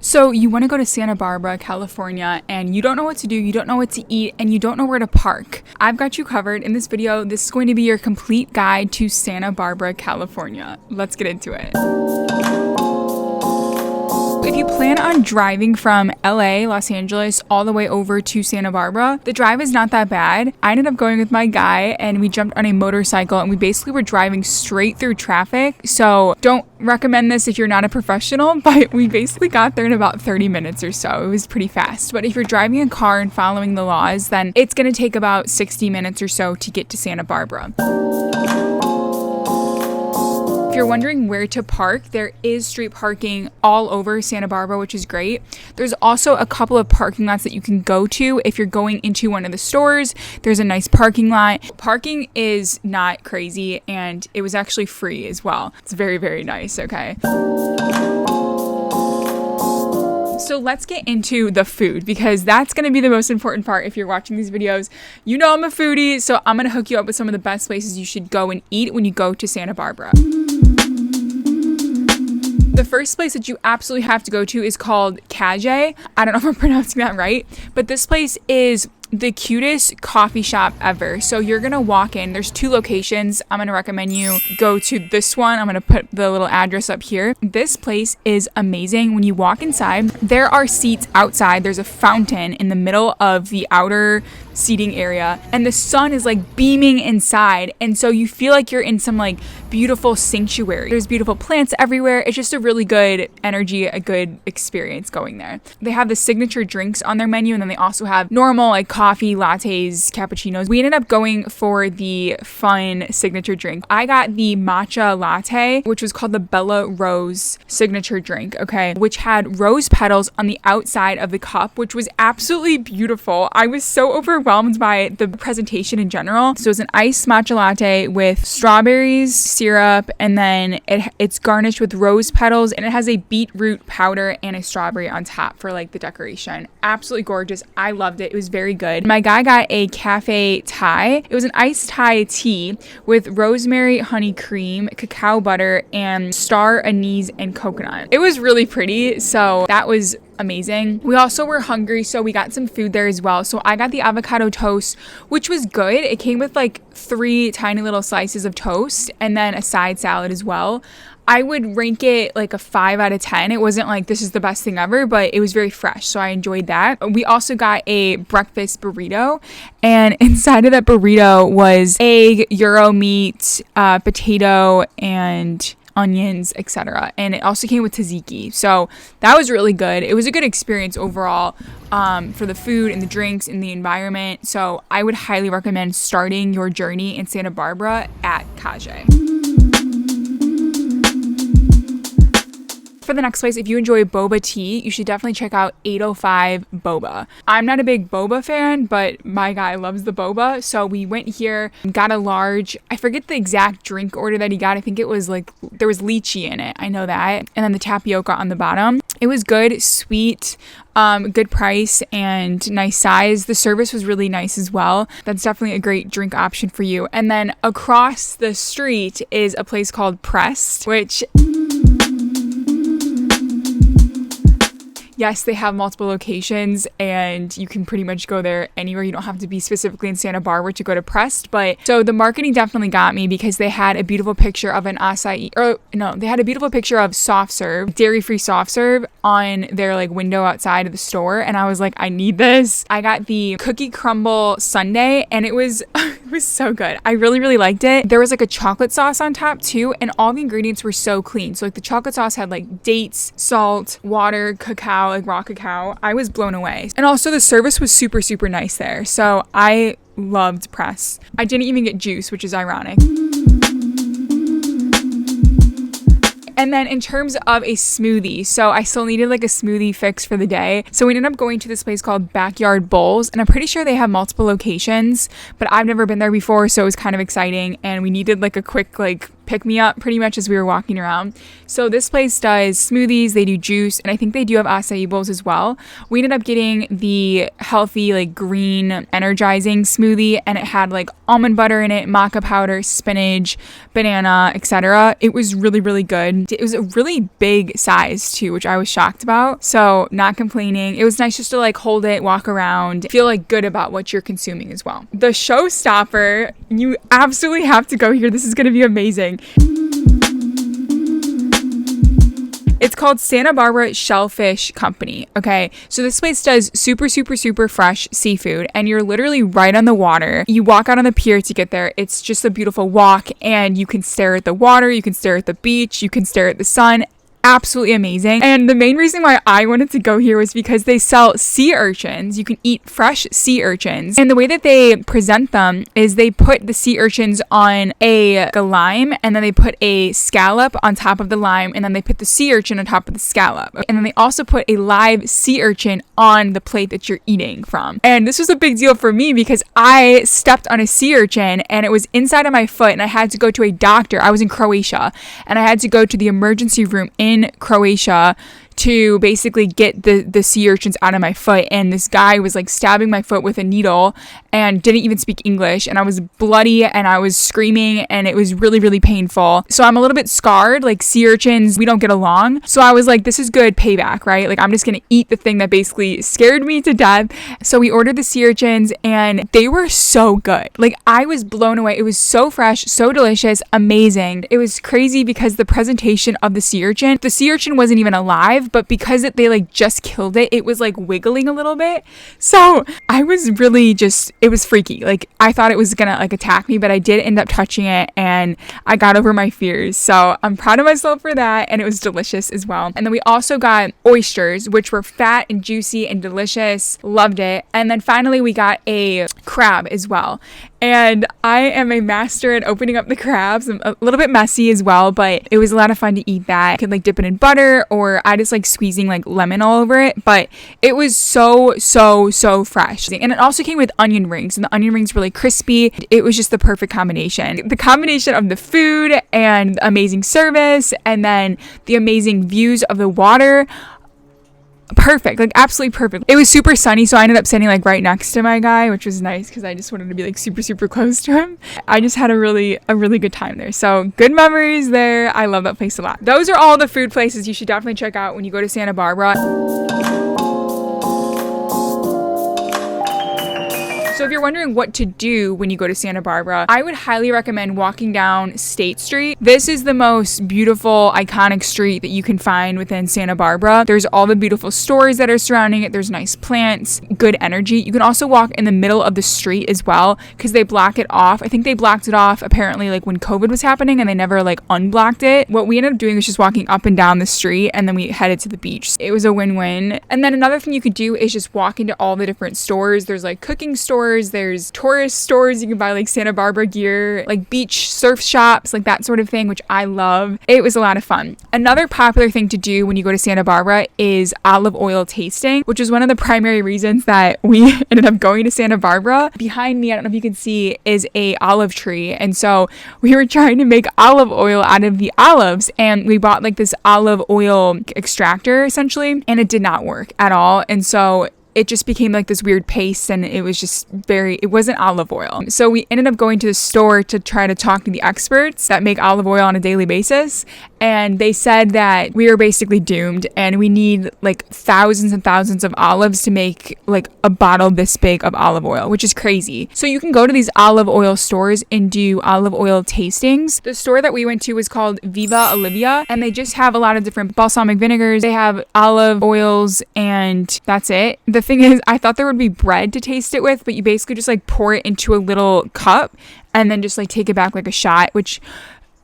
So you want to go to Santa Barbara, California, and you don't know what to do, you don't know what to eat, and you don't know where to park. I've got you covered in this video. This is going to be your complete guide to Santa Barbara, California. Let's get into it. If you plan on driving from LA, Los Angeles, all the way over to Santa Barbara, the drive is not that bad. I ended up going with my guy and we jumped on a motorcycle and we basically were driving straight through traffic. So don't recommend this if you're not a professional, but we basically got there in about 30 minutes or so. It was pretty fast. But if you're driving a car and following the laws, then it's going to take about 60 minutes or so to get to Santa Barbara. If you're wondering where to park, there is street parking all over Santa Barbara, which is great. There's also a couple of parking lots that you can go to if you're going into one of the stores. There's a nice parking lot. Parking is not crazy and it was actually free as well. It's very, very nice, okay? So let's get into the food because that's going to be the most important part if you're watching these videos. You know I'm a foodie, so I'm going to hook you up with some of the best places you should go and eat when you go to Santa Barbara. The first place that you absolutely have to go to is called Calle. I don't know if I'm pronouncing that right, but this place is the cutest coffee shop ever. So you're gonna walk in, there's two locations. I'm gonna recommend you go to this one. I'm gonna put the little address up here. This place is amazing. When you walk inside, there are seats outside. There's a fountain in the middle of the outer seating area and the sun is like beaming inside, and so you feel like you're in some like beautiful sanctuary. There's beautiful plants everywhere. It's just a really good energy, a good experience going there. They have the signature drinks on their menu, and then they also have normal like coffee, lattes, cappuccinos. We ended up going for the fun signature drink. I got the matcha latte, which was called the Bella Rose signature drink, okay, which had rose petals on the outside of the cup, which was absolutely beautiful. I was so overwhelmed by the presentation in general. So it's an iced matcha latte with strawberries, syrup, and then it's garnished with rose petals, and it has a beetroot powder and a strawberry on top for like the decoration. Absolutely gorgeous. I loved it. It was very good. My guy got a cafe Thai. It was an iced Thai tea with rosemary, honey cream, cacao butter, and star anise and coconut. It was really pretty, so that was amazing. We also were hungry, so we got some food there as well. So I got the avocado toast, which was good. It came with like 3 tiny little slices of toast and then a side salad as well. I would rank it like a 5 out of 10. It wasn't like this is the best thing ever, but it was very fresh, so I enjoyed that. We also got a breakfast burrito, and inside of that burrito was egg, gyro meat, potato, and onions, etc. And it also came with tzatziki, so that was really good. It was a good experience overall for the food and the drinks and the environment. So I would highly recommend starting your journey in Santa Barbara at Calle. For the next place, if you enjoy boba tea, you should definitely check out 805 Boba. I'm not a big boba fan, but my guy loves the boba. So we went here, got a large, I forget the exact drink order that he got. I think it was like, there was lychee in it. I know that. And then the tapioca on the bottom. It was good, sweet, good price, and nice size. The service was really nice as well. That's definitely a great drink option for you. And then across the street is a place called Pressed, which... Yes, they have multiple locations and you can pretty much go there anywhere. You don't have to be specifically in Santa Barbara to go to Pressed. But so the marketing definitely got me because they had a beautiful picture of an acai, they had a beautiful picture of soft serve, dairy-free soft serve on their like window outside of the store. And I was like, I need this. I got the cookie crumble sundae and it was it was so good. I really, really liked it. There was like a chocolate sauce on top too, and all the ingredients were so clean. So like the chocolate sauce had like dates, salt, water, cacao, like raw cacao. I was blown away. And also the service was super, super nice there. So I loved Press. I didn't even get juice, which is ironic. And then in terms of a smoothie, so I still needed like a smoothie fix for the day. So we ended up going to this place called Backyard Bowls, and I'm pretty sure they have multiple locations, but I've never been there before, so it was kind of exciting. And we needed like a quick like pick me up pretty much as we were walking around. So this place does smoothies, they do juice, and I think they do have acai bowls as well. We ended up getting the healthy, like green, energizing smoothie, and it had like almond butter in it, maca powder, spinach, banana, etc. It was really, really good. It was a really big size too, which I was shocked about. So not complaining. It was nice just to like hold it, walk around, feel like good about what you're consuming as well. The showstopper, you absolutely have to go here. This is going to be amazing. It's called Santa Barbara Shellfish Company. Okay, so this place does super, super, super fresh seafood, and you're literally right on the water. You walk out on the pier to get there. It's just a beautiful walk, and you can stare at the water, you can stare at the beach, you can stare at the sun. Absolutely amazing. And the main reason why I wanted to go here was because they sell sea urchins. You can eat fresh sea urchins. And the way that they present them is they put the sea urchins on a lime, and then they put a scallop on top of the lime, and then they put the sea urchin on top of the scallop. And then they also put a live sea urchin on the plate that you're eating from. And this was a big deal for me because I stepped on a sea urchin and it was inside of my foot, and I had to go to a doctor. I was in Croatia, and I had to go to the emergency room in Croatia to basically get the sea urchins out of my foot. And this guy was like stabbing my foot with a needle and didn't even speak English, and I was bloody and I was screaming, and it was really, really painful. So I'm a little bit scarred. Like, sea urchins, we don't get along. So I was like, this is good payback, right? Like, I'm just gonna eat the thing that basically scared me to death. So we ordered the sea urchins, and they were so good. Like, I was blown away. It was so fresh, so delicious, amazing. It was crazy because the presentation of the sea urchin wasn't even alive, but because they like just killed it, it was like wiggling a little bit. So I was really just, it was freaky. Like, I thought it was gonna like attack me, but I did end up touching it, and I got over my fears. So I'm proud of myself for that, and it was delicious as well. And then we also got oysters, which were fat and juicy and delicious. Loved it. And then finally we got a crab as well. And I am a master at opening up the crabs. I'm a little bit messy as well, but it was a lot of fun to eat that. I could like dip it in butter, or I just like squeezing like lemon all over it. But it was so, so, so fresh. And it also came with onion rings, and the onion rings really crispy. It was just the perfect combination. The combination of the food and amazing service, and then the amazing views of the water. Perfect, like absolutely perfect. It was super sunny, so I ended up sitting like right next to my guy, which was nice because I just wanted to be like super, super close to him. I just had a really good time there. So good memories there. I love that place a lot. Those are all the food places you should definitely check out when you go to Santa Barbara. So if you're wondering what to do when you go to Santa Barbara, I would highly recommend walking down State Street. This is the most beautiful, iconic street that you can find within Santa Barbara. There's all the beautiful stores that are surrounding it. There's nice plants, good energy. You can also walk in the middle of the street as well because they block it off. I think they blocked it off apparently like when COVID was happening, and they never like unblocked it. What we ended up doing was just walking up and down the street, and then we headed to the beach. It was a win-win. And then another thing you could do is just walk into all the different stores. There's like cooking stores, there's tourist stores, you can buy like Santa Barbara gear, like beach surf shops, like that sort of thing, which I love. It was a lot of fun. Another popular thing to do when you go to Santa Barbara is olive oil tasting, which is one of the primary reasons that we ended up going to Santa Barbara. Behind me, I don't know if you can see, is a olive tree, and so we were trying to make olive oil out of the olives, and we bought like this olive oil extractor essentially, and it did not work at all. And so it just became like this weird paste, and it was just it wasn't olive oil. So we ended up going to the store to try to talk to the experts that make olive oil on a daily basis. And they said that we are basically doomed, and we need like thousands and thousands of olives to make like a bottle this big of olive oil, which is crazy. So you can go to these olive oil stores and do olive oil tastings. The store that we went to was called Viva Olivia, and they just have a lot of different balsamic vinegars. They have olive oils, and that's it. The thing is, I thought there would be bread to taste it with, but you basically just like pour it into a little cup and then just like take it back like a shot, which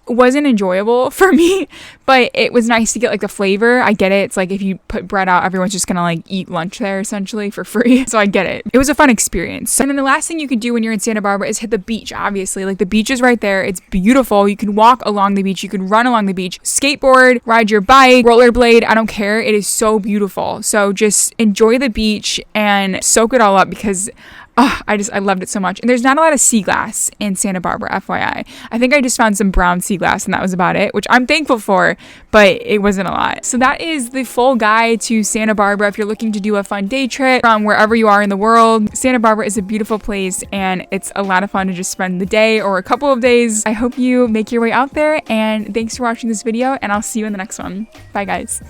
wasn't enjoyable for me, but it was nice to get like the flavor. I get it. It's like if you put bread out, everyone's just gonna like eat lunch there essentially for free. So I get it. It was a fun experience. And then the last thing you could do when you're in Santa Barbara is hit the beach, obviously. Like the beach is right there. It's beautiful. You can walk along the beach. You can run along the beach, skateboard, ride your bike, rollerblade. I don't care. It is so beautiful. So just enjoy the beach and soak it all up because Oh, I loved it so much. And there's not a lot of sea glass in Santa Barbara, FYI. I think I just found some brown sea glass and that was about it, which I'm thankful for, but it wasn't a lot. So that is the full guide to Santa Barbara. If you're looking to do a fun day trip from wherever you are in the world, Santa Barbara is a beautiful place and it's a lot of fun to just spend the day or a couple of days. I hope you make your way out there, and thanks for watching this video, and I'll see you in the next one. Bye guys.